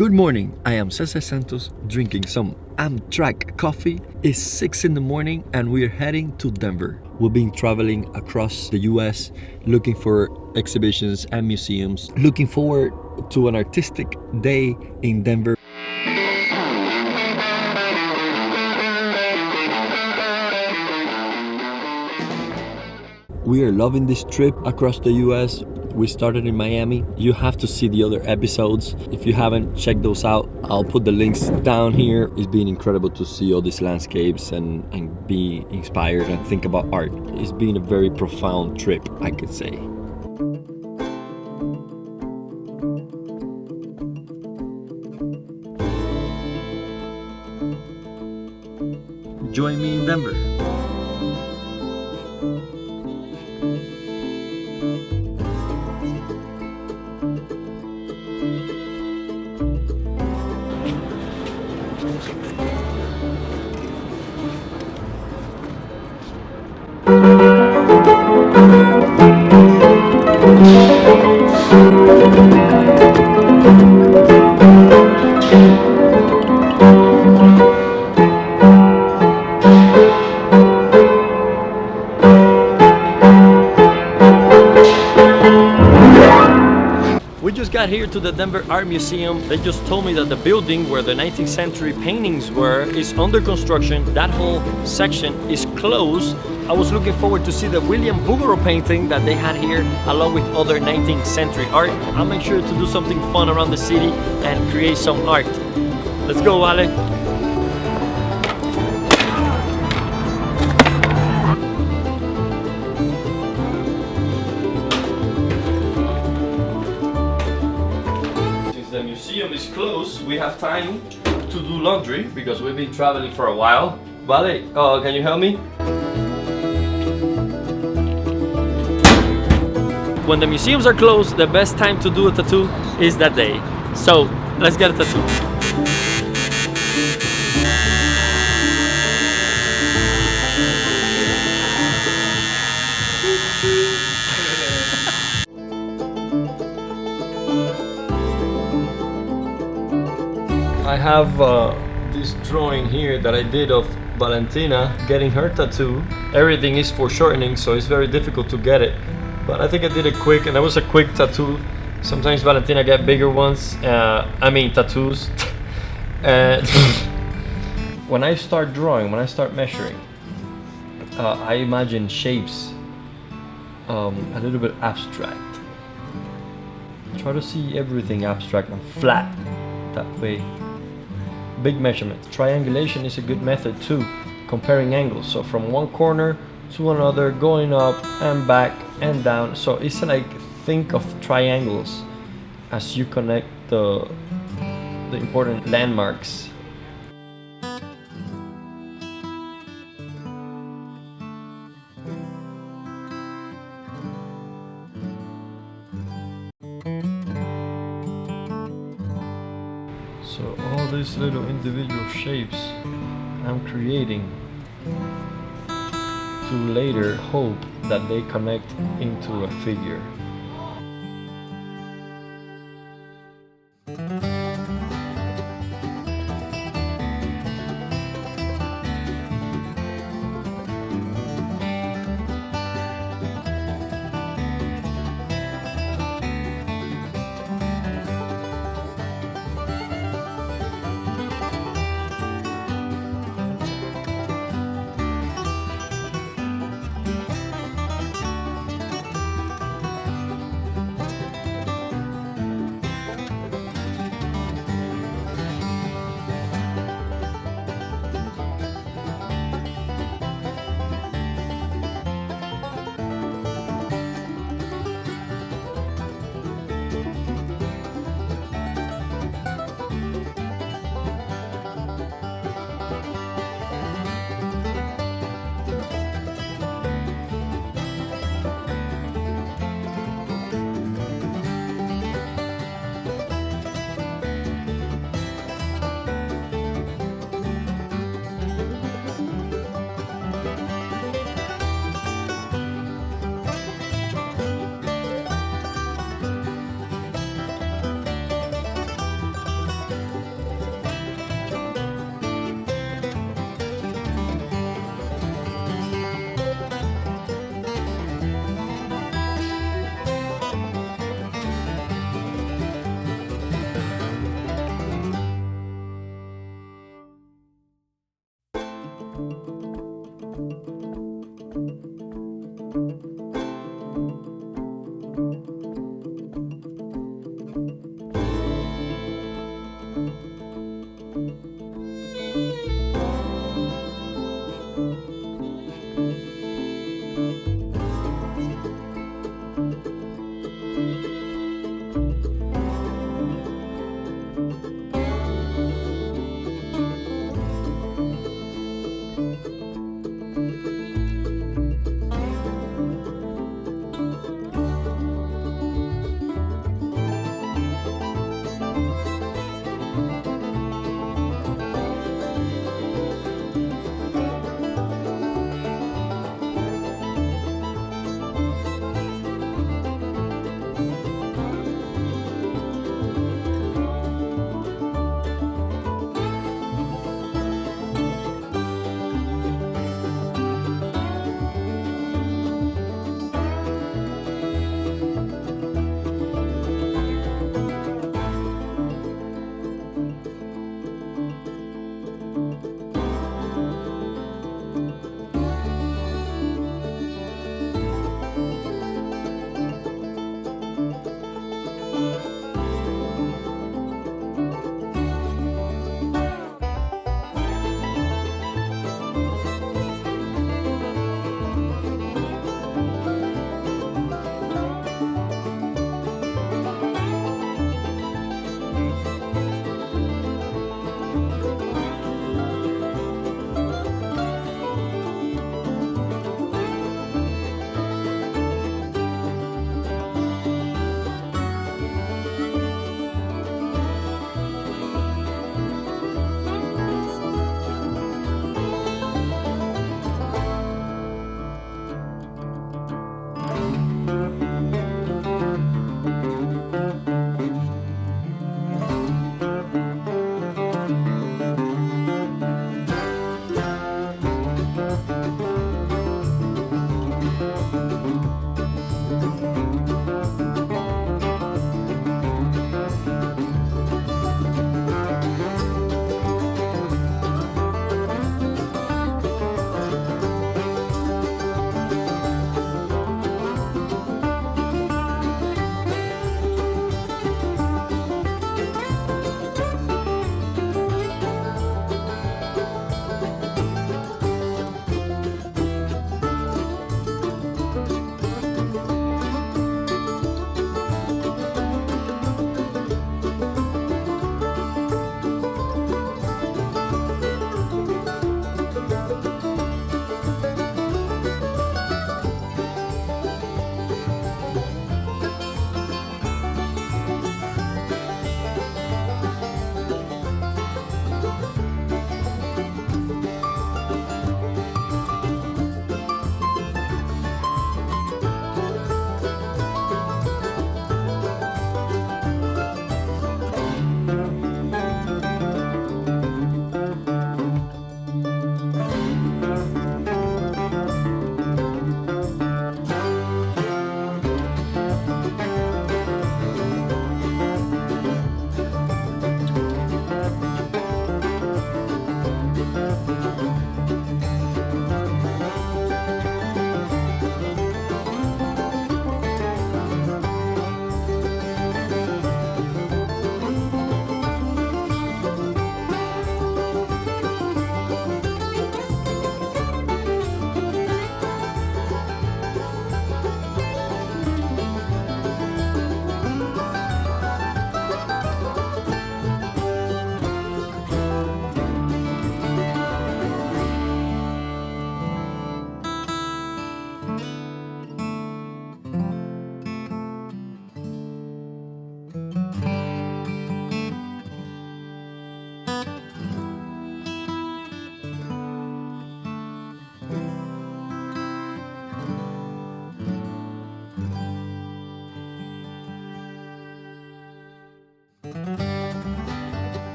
Good morning, I am Cesar Santos drinking some Amtrak coffee. It's 6 in the morning and we're heading to Denver. We've been traveling across the US looking for exhibitions and museums, looking forward to an artistic day in Denver. We are loving this trip across the US. We started in Miami. You have to see the other episodes. If you haven't, check those out. I'll put the links down here. It's been incredible to see all these landscapes and be inspired and think about art. It's been a very profound trip, I could say. Join me in Denver. We just got here to the Denver Art Museum. They just told me that the building where the 19th century paintings were is under construction. That whole section is closed. I was looking forward to see the William Bouguereau painting that they had here along with other 19th century art. I'll make sure to do something fun around the city and create some art. Let's go, Ale. The museum is closed. We have time to do laundry because we've been traveling for a while. Vale, can you help me? When the museums are closed, the best time to do a tattoo is that day. So let's get a tattoo. I have this drawing here that I did of Valentina getting her tattoo. Everything is foreshortening, so it's very difficult to get it. But I think I did it quick, and that was a quick tattoo. Sometimes Valentina get bigger ones. Tattoos. And when I start drawing, when I start measuring, I imagine shapes a little bit abstract. Try to see everything abstract and flat that way. Big measurement. Triangulation is a good method too, comparing angles. So from one corner to another, going up and back and down. So it's like think of triangles as you connect the important landmarks. So all these little individual shapes I'm creating to later hope that they connect into a figure.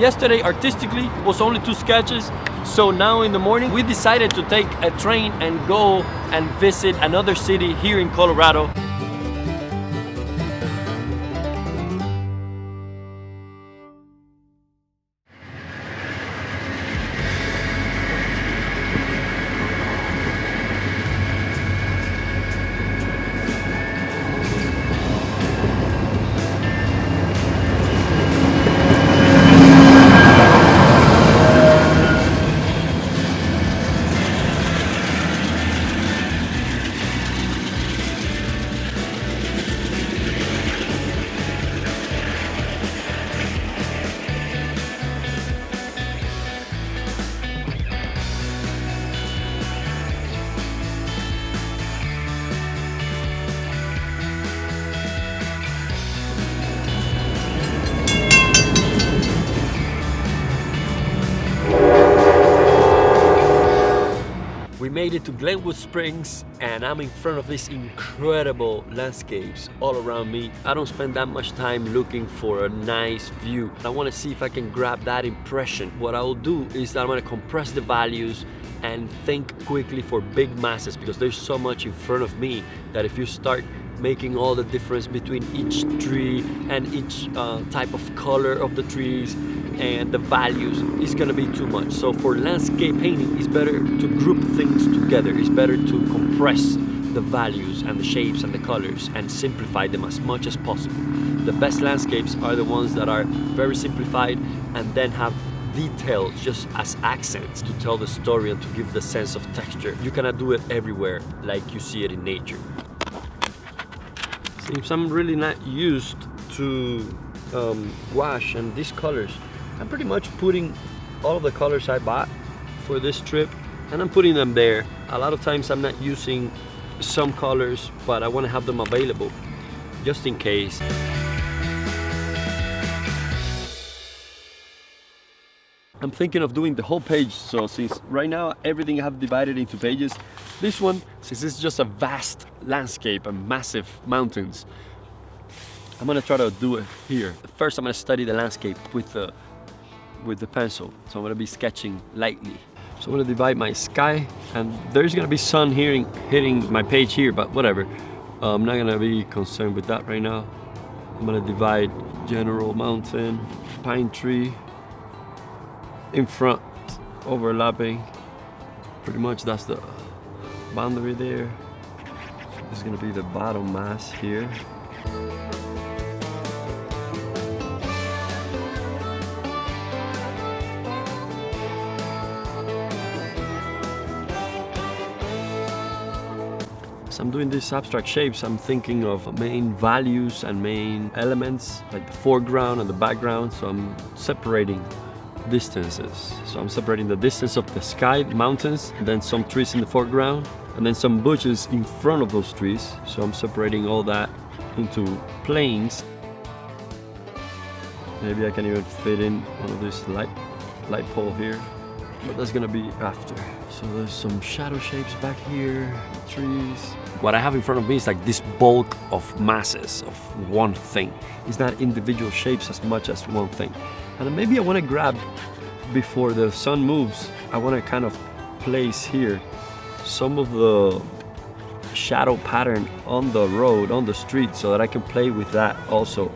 Yesterday, artistically, was only 2 sketches. So now in the morning, we decided to take a train and go and visit another city here in Colorado. We made it to Glenwood Springs and I'm in front of these incredible landscapes all around me. I don't spend that much time looking for a nice view. I want to see if I can grab that impression. What I will do is that I'm going to compress the values and think quickly for big masses, because there's so much in front of me that if you start making all the difference between each tree and each type of color of the trees and the values, is gonna be too much. So for landscape painting, it's better to group things together. It's better to compress the values and the shapes and the colors and simplify them as much as possible. The best landscapes are the ones that are very simplified and then have details just as accents to tell the story and to give the sense of texture. You cannot do it everywhere like you see it in nature. Since I'm really not used to gouache and these colors, I'm pretty much putting all of the colors I bought for this trip and I'm putting them there. A lot of times I'm not using some colors, but I want to have them available just in case. I'm thinking of doing the whole page, so since right now everything I have divided into pages, this one, since it's just a vast landscape and massive mountains, I'm gonna try to do it here. First I'm gonna study the landscape with the pencil, so I'm gonna be sketching lightly. So I'm gonna divide my sky, and there's gonna be sun here hitting my page here, but whatever. I'm not gonna be concerned with that right now. I'm gonna divide general mountain, pine tree, in front, overlapping. Pretty much that's the boundary there. So this is gonna be the bottom mass here. As I'm doing these abstract shapes, I'm thinking of main values and main elements, like the foreground and the background, so I'm separating distances. So I'm separating the distance of the sky, the mountains, and then some trees in the foreground, and then some bushes in front of those trees. So I'm separating all that into planes. Maybe I can even fit in one of these light pole here, but that's gonna be after. So there's some shadow shapes back here, trees. What I have in front of me is like this bulk of masses of one thing. It's not individual shapes as much as one thing. And then maybe I want to grab, before the sun moves, I want to kind of place here some of the shadow pattern on the road, on the street, so that I can play with that also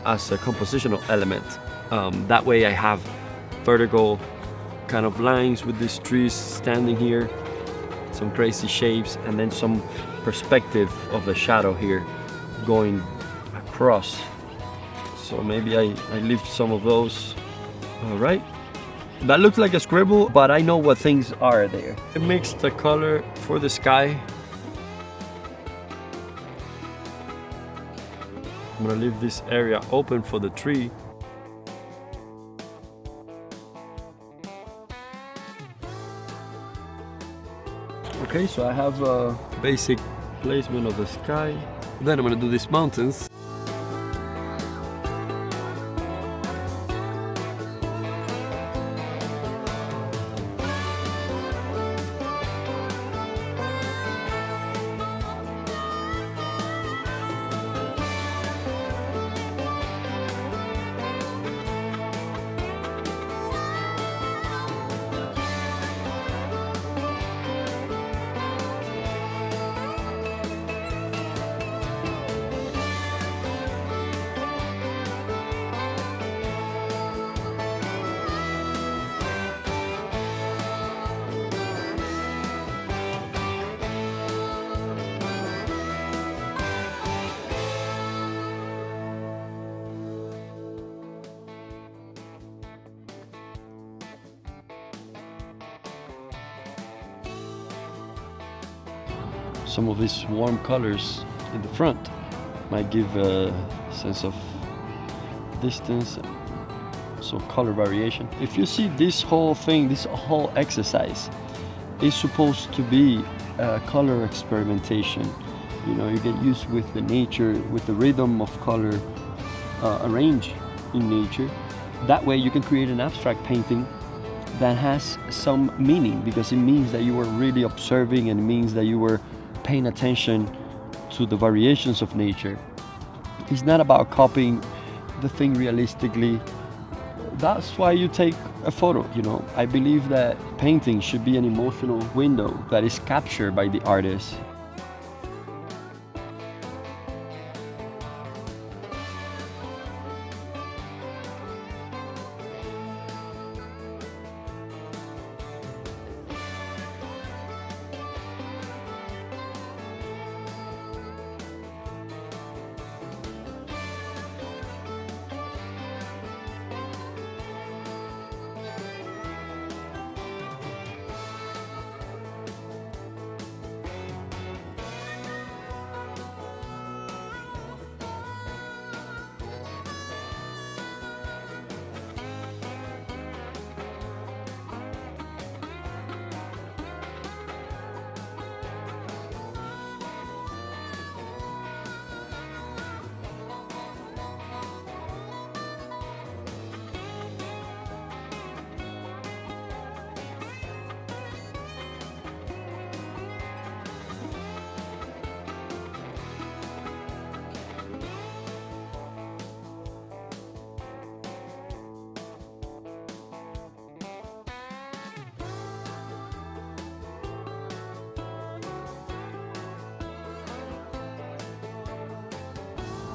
as a compositional element. That way I have vertical kind of lines with these trees standing here, some crazy shapes, and then some perspective of the shadow here going across. So maybe I leave some of those. All right, that looks like a scribble, but I know what things are there. It makes the color for the sky. I'm gonna leave this area open for the tree. Okay, so I have a basic placement of the sky. Then I'm gonna do these mountains. some of these warm colors in the front might give a sense of distance, so color variation. If you see this whole thing, this whole exercise is supposed to be a color experimentation. You know, you get used with the nature, with the rhythm of color arranged in nature. That way you can create an abstract painting that has some meaning, because it means that you were really observing, and it means that you were paying attention to the variations of nature. It's not about copying the thing realistically. That's why you take a photo, you know. I believe that painting should be an emotional window that is captured by the artist.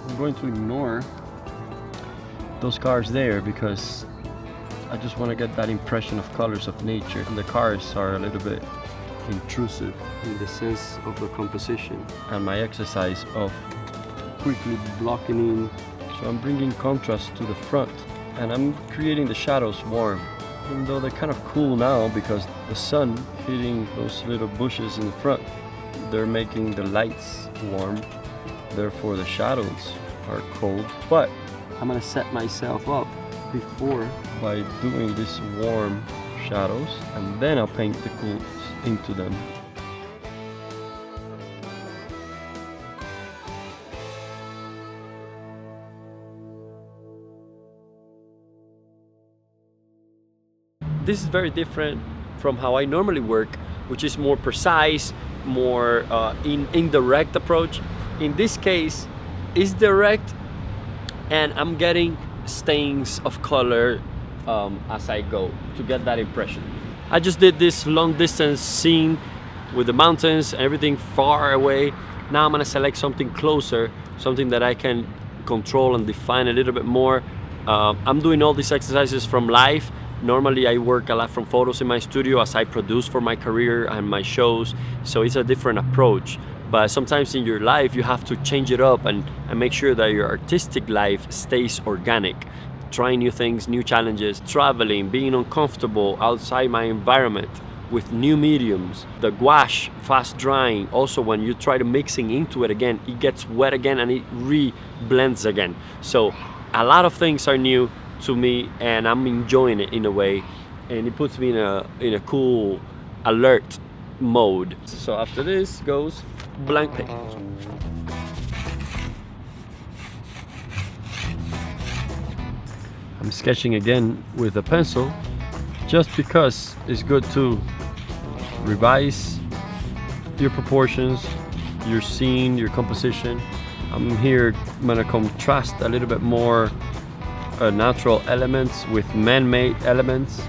I'm going to ignore those cars there because I just want to get that impression of colors of nature, and the cars are a little bit intrusive in the sense of the composition and my exercise of quickly blocking in. So I'm bringing contrast to the front, and I'm creating the shadows warm, even though they're kind of cool now because the sun hitting those little bushes in the front, they're making the lights warm, therefore the shadows are cold. But I'm gonna set myself up before by doing these warm shadows, and then I'll paint the cools into them. This is very different from how I normally work, which is more precise, more indirect approach. In this case, it's direct, and I'm getting stains of color as I go to get that impression. I just did this long distance scene with the mountains, everything far away. Now I'm gonna select something closer, something that I can control and define a little bit more. I'm doing all these exercises from live. Normally I work a lot from photos in my studio as I produce for my career and my shows, so it's a different approach. But sometimes in your life you have to change it up and make sure that your artistic life stays organic. Trying new things, new challenges, traveling, being uncomfortable outside my environment with new mediums. The gouache, fast drying, also when you try to mixing into it again, it gets wet again and it re-blends again. So a lot of things are new to me, and I'm enjoying it in a way, and it puts me in a cool, alert mode. So after this goes blank page. I'm sketching again with a pencil just because it's good to revise your proportions, your scene, your composition. I'm here gonna contrast a little bit more natural elements with man-made elements.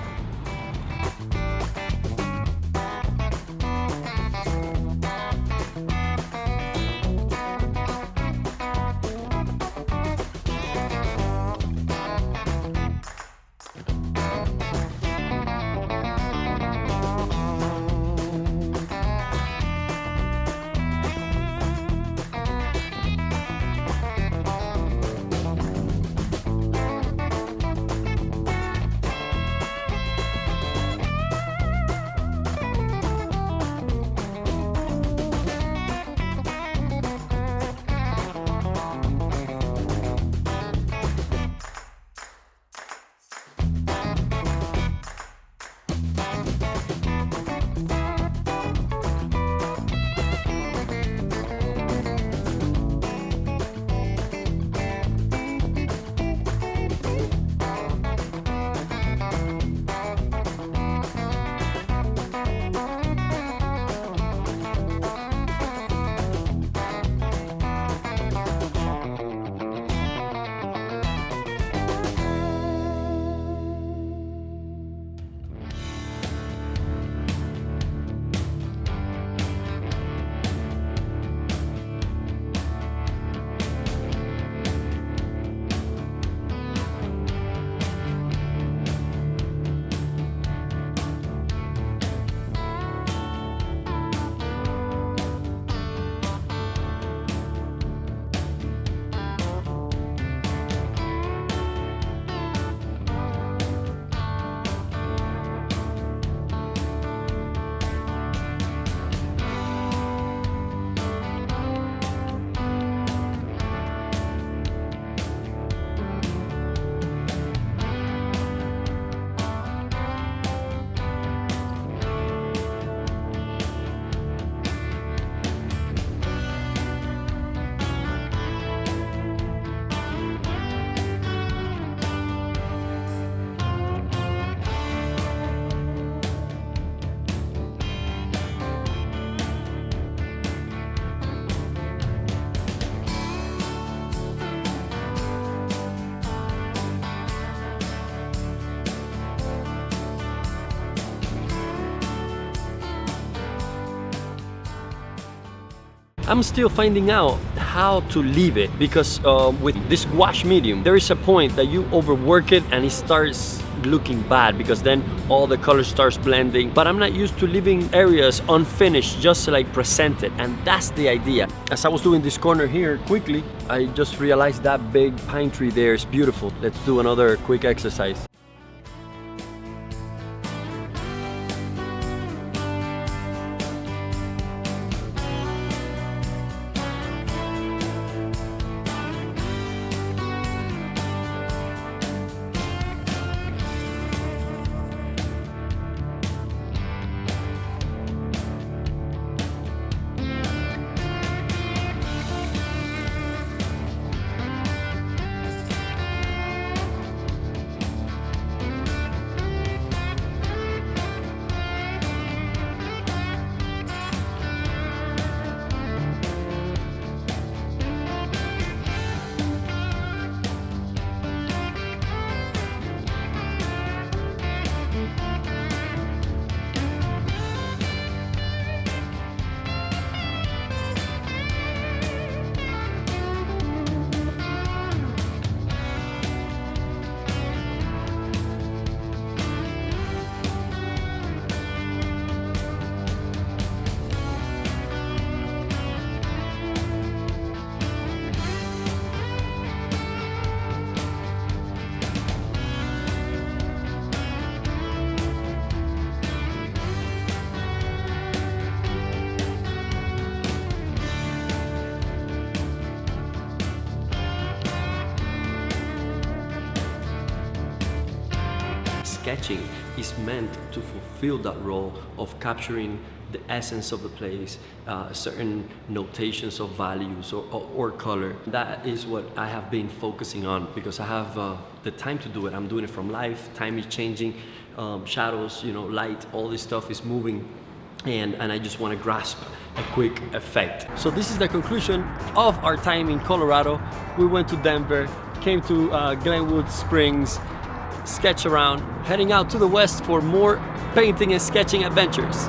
I'm still finding out how to leave it, because with this gouache medium, there is a point that you overwork it and it starts looking bad, because then all the color starts blending. But I'm not used to leaving areas unfinished, just like presented, and that's the idea. As I was doing this corner here quickly, I just realized that big pine tree there is beautiful. Let's do another quick exercise. Sketching is meant to fulfill that role of capturing the essence of the place, certain notations of values or color. That is what I have been focusing on, because I have the time to do it. I'm doing it from life. Time is changing, shadows, light, all this stuff is moving, and I just want to grasp a quick effect. So this is the conclusion of our time in Colorado. We went to Denver, came to Glenwood Springs, sketch around, heading out to the west for more painting and sketching adventures.